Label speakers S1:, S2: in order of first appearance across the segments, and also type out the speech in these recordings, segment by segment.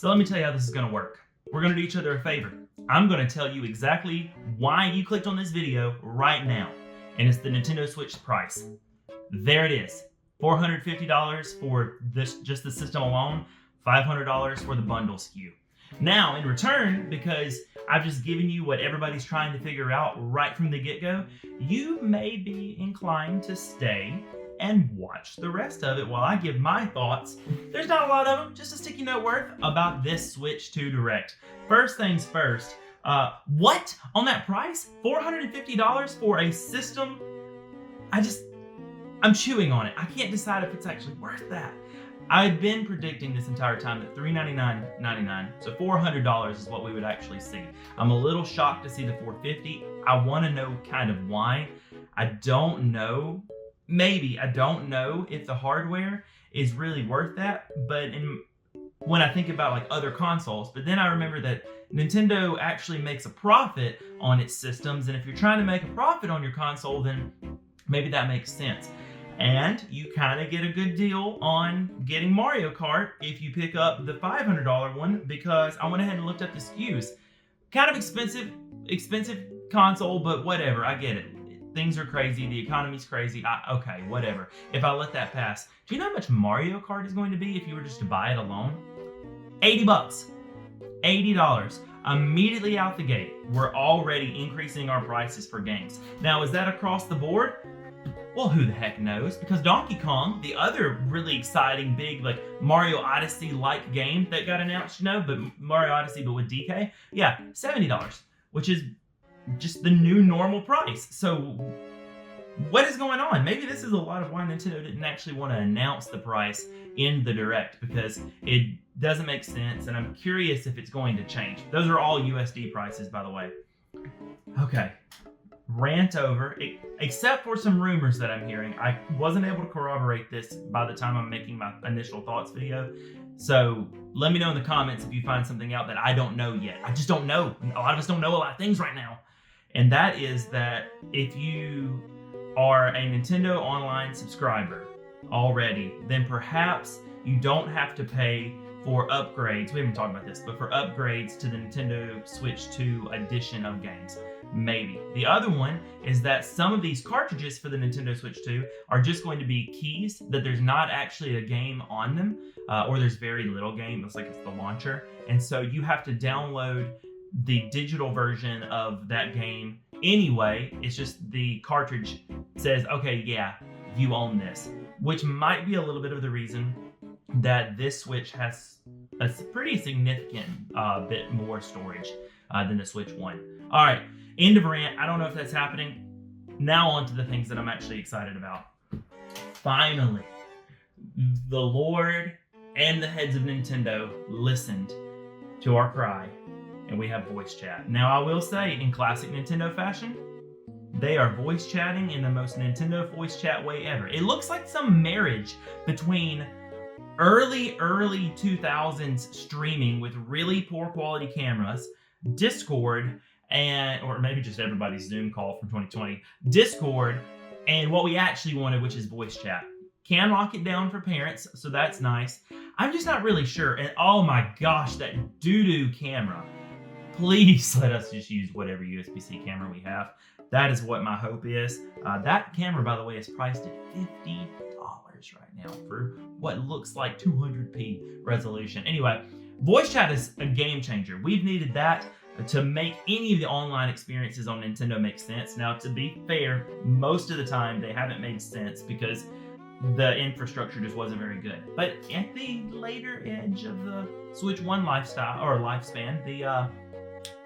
S1: So let me tell you how this is going to work. We're going to do each other a favor. I'm going to tell you exactly why you clicked on this video right now. And it's the Nintendo Switch price. There it is. $450 for just the system alone, $500 for the bundle SKU. Now, in return, because I've just given you what everybody's trying to figure out right from the get-go, you may be inclined to stay and watch the rest of it while I give my thoughts. There's not a lot of them, just a sticky note worth about this Switch 2 Direct. First things first, what? On that price? $450 for a system? I'm chewing on it. I can't decide if it's actually worth that. I've been predicting this entire time that $399.99, so $400 is what we would actually see. I'm a little shocked to see the $450. I want to know kind of why. I don't know. Maybe. I don't know if the hardware is really worth that, but when I think about like other consoles, but then I remember that Nintendo actually makes a profit on its systems, and if you're trying to make a profit on your console, then maybe that makes sense. And you kind of get a good deal on getting Mario Kart if you pick up the $500 one, because I went ahead and looked up the SKUs. Kind of expensive console, but whatever, I get it. Things are crazy, the economy's crazy, okay, whatever. If I let that pass. Do you know how much Mario Kart is going to be if you were just to buy it alone? $80. $80. Immediately out the gate, we're already increasing our prices for games. Now, is that across the board? Well, who the heck knows? Because Donkey Kong, the other really exciting, big, like Mario Odyssey-like game that got announced, but Mario Odyssey, but with DK, yeah, $70, which is just the new normal price. So what is going on? Maybe this is a lot of why Nintendo didn't actually want to announce the price in the Direct, because it doesn't make sense, and I'm curious if it's going to change. Those are all USD prices, by the way. Okay. Rant over, except for some rumors that I'm hearing. I wasn't able to corroborate this by the time I'm making my initial thoughts video. So let me know in the comments if you find something out that I don't know yet. I just don't know. A lot of us don't know a lot of things right now. And that is that if you are a Nintendo Online subscriber already, then perhaps you don't have to pay for upgrades. We haven't talked about this, but for upgrades to the Nintendo Switch 2 edition of games. Maybe. The other one is that some of these cartridges for the Nintendo Switch 2 are just going to be keys, that there's not actually a game on them, or there's very little game. Looks like it's the launcher. And so you have to download the digital version of that game anyway. It's just the cartridge says, okay, yeah, you own this, which might be a little bit of the reason that this Switch has a pretty significant bit more storage than the Switch 1. All right. End of rant. I don't know if that's happening. Now on to the things that I'm actually excited about. Finally, the Lord and the heads of Nintendo listened to our cry, and we have voice chat. Now, I will say, in classic Nintendo fashion, they are voice chatting in the most Nintendo voice chat way ever. It looks like some marriage between early 2000s streaming with really poor quality cameras, Discord, or maybe just everybody's Zoom call from 2020, Discord, and what we actually wanted, which is voice chat. Can lock it down for parents, so that's nice. I'm just not really sure. And oh my gosh, that doo-doo camera. Please let us just use whatever USB-C camera we have. That is what my hope is. That camera, by the way, is priced at $50 right now for what looks like 200p resolution. Anyway, voice chat is a game changer. We've needed that to make any of the online experiences on Nintendo make sense. Now, to be fair, most of the time they haven't made sense because the infrastructure just wasn't very good. But at the later edge of the Switch 1 lifespan,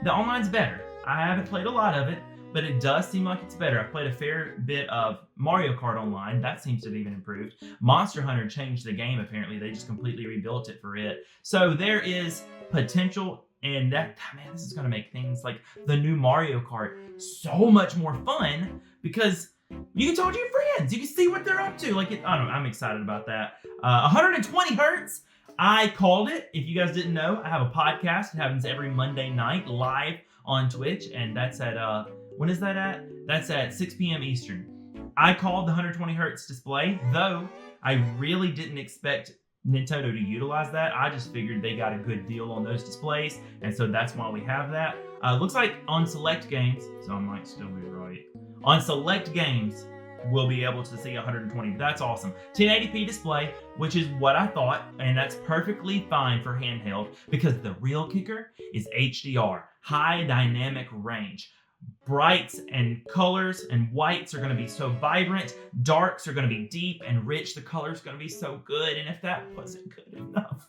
S1: the online's better. I haven't played a lot of it, but it does seem like it's better. I've played a fair bit of Mario Kart Online. That seems to have even improved. Monster Hunter changed the game, apparently. They just completely rebuilt it for it. So there is potential. And that, man, this is going to make things like the new Mario Kart so much more fun, because you can talk to your friends. You can see what they're up to. I don't know. I'm excited about that. 120 hertz. I called it. If you guys didn't know, I have a podcast. It happens every Monday night live on Twitch. And that's at, when is that at? That's at 6 p.m. Eastern. I called the 120 hertz display, though I really didn't expect Nintendo to utilize that. I just figured they got a good deal on those displays, and so that's why we have that. Looks like on select games, so I might still be right. On select games, we'll be able to see 120. That's awesome. 1080p display, which is what I thought, and that's perfectly fine for handheld, because the real kicker is HDR, high dynamic range. Brights and colors and whites are going to be so vibrant. Darks are going to be deep and rich. The color's going to be so good. And if that wasn't good enough,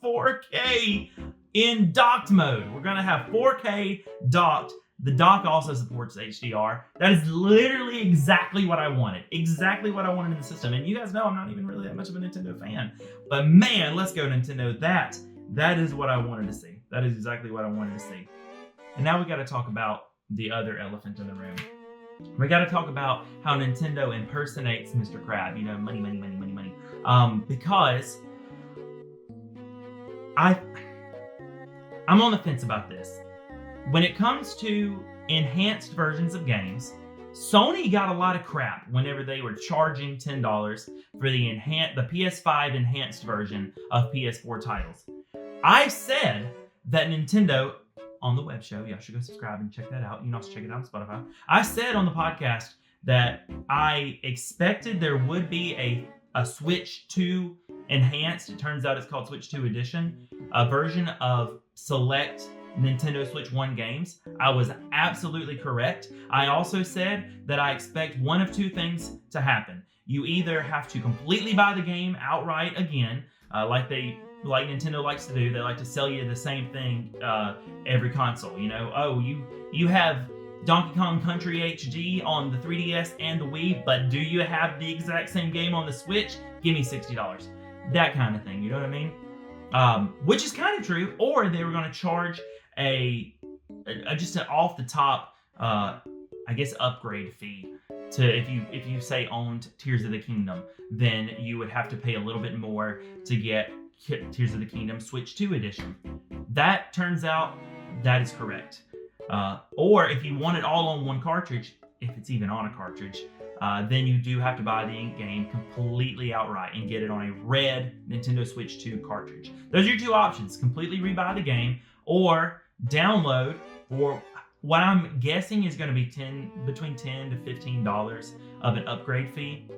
S1: 4K in docked mode. We're going to have 4K docked. The dock also supports HDR. That is literally exactly what I wanted. Exactly what I wanted in the system. And you guys know I'm not even really that much of a Nintendo fan. But man, let's go Nintendo. That is what I wanted to see. That is exactly what I wanted to see. And now we got to talk about the other elephant in the room. We got to talk about how Nintendo impersonates Mr. Krabs. You know, money, money, money, money, money. Because I'm on the fence about this. When it comes to enhanced versions of games, Sony got a lot of crap whenever they were charging $10 for the PS5 enhanced version of PS4 titles. I said that Nintendo, on the web show, y'all should go subscribe and check that out. You can also check it out on Spotify. I said on the podcast that I expected there would be a Switch 2 enhanced, it turns out it's called Switch 2 Edition, a version of select Nintendo Switch 1 games. I was absolutely correct. I also said that I expect one of two things to happen. You either have to completely buy the game outright again, like Nintendo likes to do. They like to sell you the same thing every console. You know, oh, you have Donkey Kong Country HD on the 3DS and the Wii, but do you have the exact same game on the Switch? Give me $60. That kind of thing. You know what I mean? Which is kind of true. Or they were going to charge just an off the top, I guess, upgrade fee. To if you say owned Tears of the Kingdom, then you would have to pay a little bit more to get Tears of the Kingdom Switch 2 Edition. That turns out that is correct. Or if you want it all on one cartridge, if it's even on a cartridge, then you do have to buy the game completely outright and get it on a red Nintendo Switch 2 cartridge. Those are your two options: completely rebuy the game or download, or what I'm guessing is going to be between $10 to $15 of an upgrade fee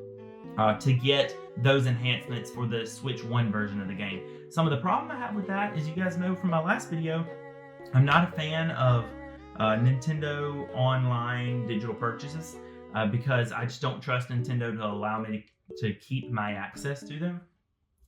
S1: to get those enhancements for the Switch 1 version of the game. Some of the problem I have with that is, you guys know from my last video, I'm not a fan of Nintendo online digital purchases because I just don't trust Nintendo to allow me to keep my access to them.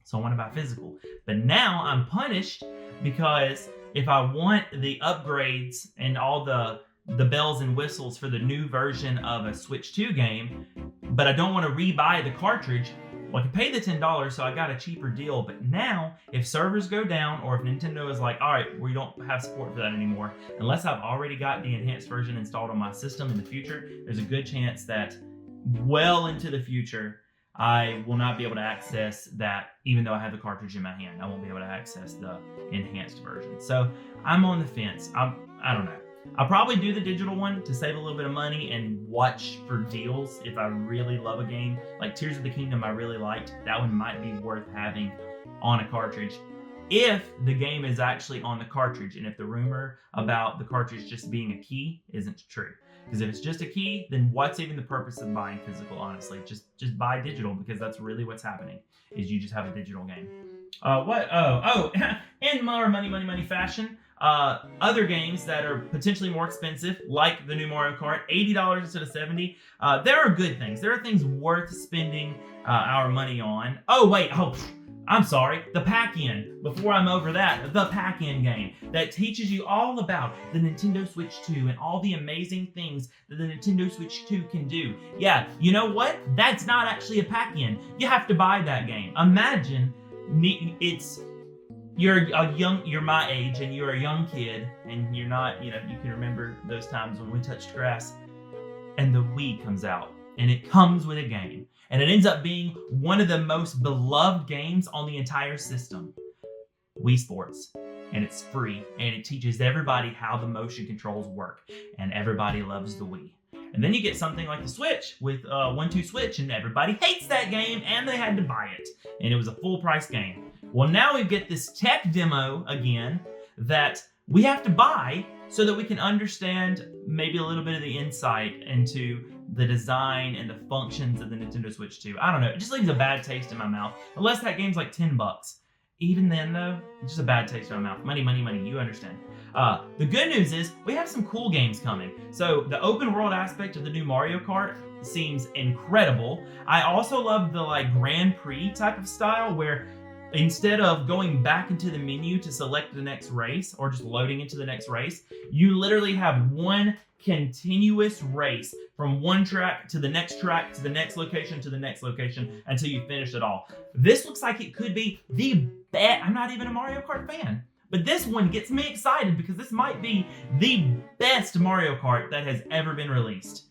S1: So I want to buy physical. But now I'm punished, because if I want the upgrades and all the bells and whistles for the new version of a Switch 2 game, but I don't want to rebuy the cartridge, well, I can pay the $10, so I got a cheaper deal. But now, if servers go down, or if Nintendo is like, all right, we don't have support for that anymore, unless I've already got the enhanced version installed on my system in the future, there's a good chance that well into the future, I will not be able to access that. Even though I have the cartridge in my hand, I won't be able to access the enhanced version. So I'm on the fence. I don't know. I'll probably do the digital one to save a little bit of money and watch for deals if I really love a game. Like Tears of the Kingdom I really liked. That one might be worth having on a cartridge if the game is actually on the cartridge, and if the rumor about the cartridge just being a key isn't true. Because if it's just a key, then what's even the purpose of buying physical, honestly? Just buy digital, because that's really what's happening, is you just have a digital game. In more money fashion, other games that are potentially more expensive, like the new Mario Kart, $80 instead of $70. There are good things. There are things worth spending our money on. I'm sorry, the Pac-In. Before I'm over that, the Pac-In game that teaches you all about the Nintendo Switch 2 and all the amazing things that the Nintendo Switch 2 can do. Yeah, you know what? That's not actually a Pac-In. You have to buy that game. Imagine you're my age and you're a young kid and you're not, you can remember those times when we touched grass, and the Wii comes out and it comes with a game. And it ends up being one of the most beloved games on the entire system, Wii Sports. And it's free, and it teaches everybody how the motion controls work, and everybody loves the Wii. And then you get something like the Switch with 1-2 Switch, and everybody hates that game, and they had to buy it. And it was a full price game. Well, now we get this tech demo again that we have to buy so that we can understand maybe a little bit of the insight into the design and the functions of the Nintendo Switch 2. I don't know. It just leaves a bad taste in my mouth. Unless that game's like $10. Even then, though, it's just a bad taste in my mouth. Money, money, money. You understand. The good news is we have some cool games coming. So the open world aspect of the new Mario Kart seems incredible. I also love the like Grand Prix type of style where instead of going back into the menu to select the next race or just loading into the next race, you literally have one continuous race from one track to the next track to the next location to the next location until you finish it all. This looks like it could be the best. I'm not even a Mario Kart fan, but this one gets me excited because this might be the best Mario Kart that has ever been released.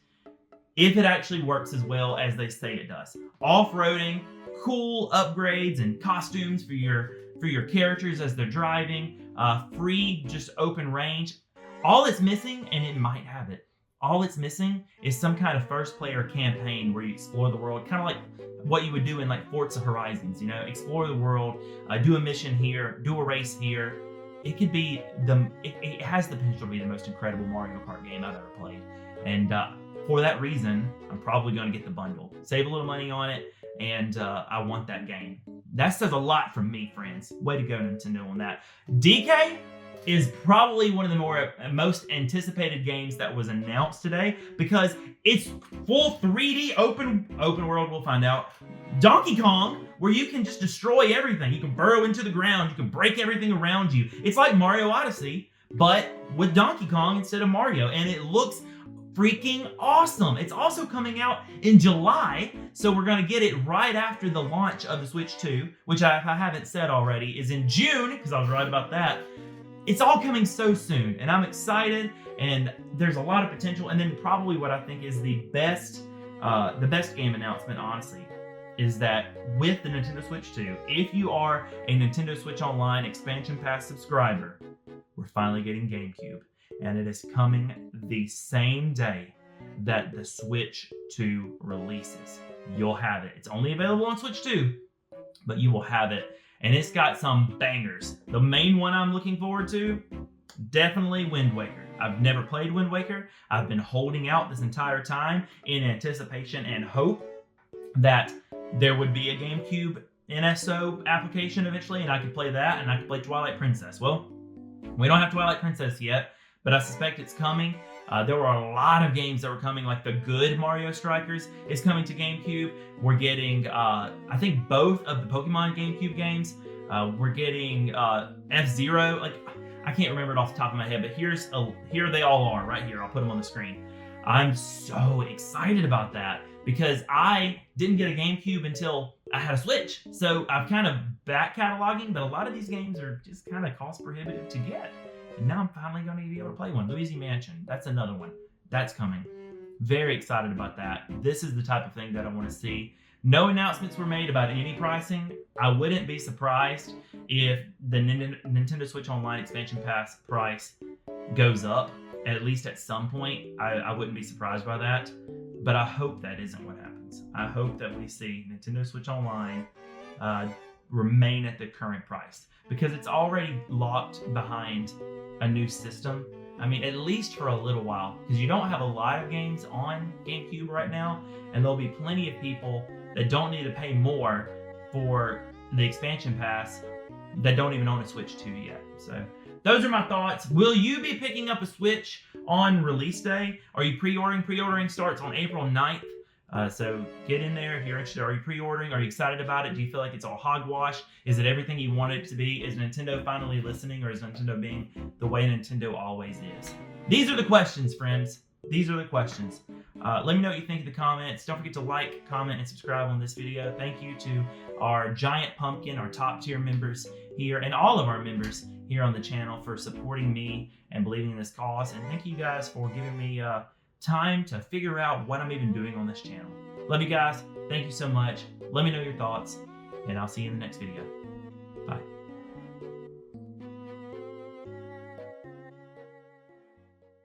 S1: If it actually works as well as they say it does. Off-roading, cool upgrades and costumes for your characters as they're driving, free just open range. All it's missing, and it might have it, all it's missing is some kind of first player campaign where you explore the world, kind of like what you would do in like Forza Horizons, you know, explore the world, do a mission here, do a race here. It could be it has the potential to be the most incredible Mario Kart game I've ever played. And for that reason, I'm probably going to get the bundle, save a little money on it, and I want that game. That says a lot from me, friends. Way to go, Nintendo, on that. DK is probably one of the most anticipated games that was announced today because it's full 3D open world, we'll find out. Donkey Kong, where you can just destroy everything. You can burrow into the ground, you can break everything around you. It's like Mario Odyssey, but with Donkey Kong instead of Mario, and it looks freaking awesome. It's also coming out in July, so we're going to get it right after the launch of the Switch 2, which if I haven't said already, is in June, because I was right about that. It's all coming so soon, and I'm excited, and there's a lot of potential. And then probably what I think is the best game announcement, honestly, is that with the Nintendo Switch 2, if you are a Nintendo Switch Online Expansion Pass subscriber, we're finally getting GameCube. And it is coming the same day that the Switch 2 releases. You'll have it. It's only available on Switch 2, but you will have it. And it's got some bangers. The main one I'm looking forward to, definitely Wind Waker. I've never played Wind Waker. I've been holding out this entire time in anticipation and hope that there would be a GameCube NSO application eventually, and I could play that, and I could play Twilight Princess. Well, we don't have Twilight Princess yet, but I suspect it's coming. There were a lot of games that were coming, like the good Mario Strikers is coming to GameCube. We're getting, I think, both of the Pokemon GameCube games. We're getting F-Zero. Like, I can't remember it off the top of my head, but here they all are right here. I'll put them on the screen. I'm so excited about that because I didn't get a GameCube until I had a Switch. So I'm kind of back cataloging, but a lot of these games are just kind of cost prohibitive to get. And now I'm finally going to be able to play one. Luigi Mansion, that's another one. That's coming. Very excited about that. This is the type of thing that I want to see. No announcements were made about any pricing. I wouldn't be surprised if the Nintendo Switch Online Expansion Pass price goes up, at least at some point. I wouldn't be surprised by that. But I hope that isn't what happens. I hope that we see Nintendo Switch Online remain at the current price, because it's already locked behind a new system. I mean, at least for a little while, because you don't have a lot of games on GameCube right now, and there'll be plenty of people that don't need to pay more for the expansion pass that don't even own a Switch 2 yet. So those are my thoughts. Will you be picking up a Switch on release day? Are you pre-ordering? Pre-ordering starts on April 9th. So get in there if you're interested. Are you pre-ordering? Are you excited about it? Do you feel like it's all hogwash? Is it everything you want it to be? Is Nintendo finally listening, or is Nintendo being the way Nintendo always is? These are the questions, friends. These are the questions. Let me know what you think in the comments. Don't forget to like, comment, and subscribe on this video. Thank you to our Giant Pumpkin, our top tier members here, and all of our members here on the channel for supporting me and believing in this cause. And thank you guys for giving me time to figure out what I'm even doing on this channel. Love you guys. Thank you so much. Let me know your thoughts, and I'll see you in the next video.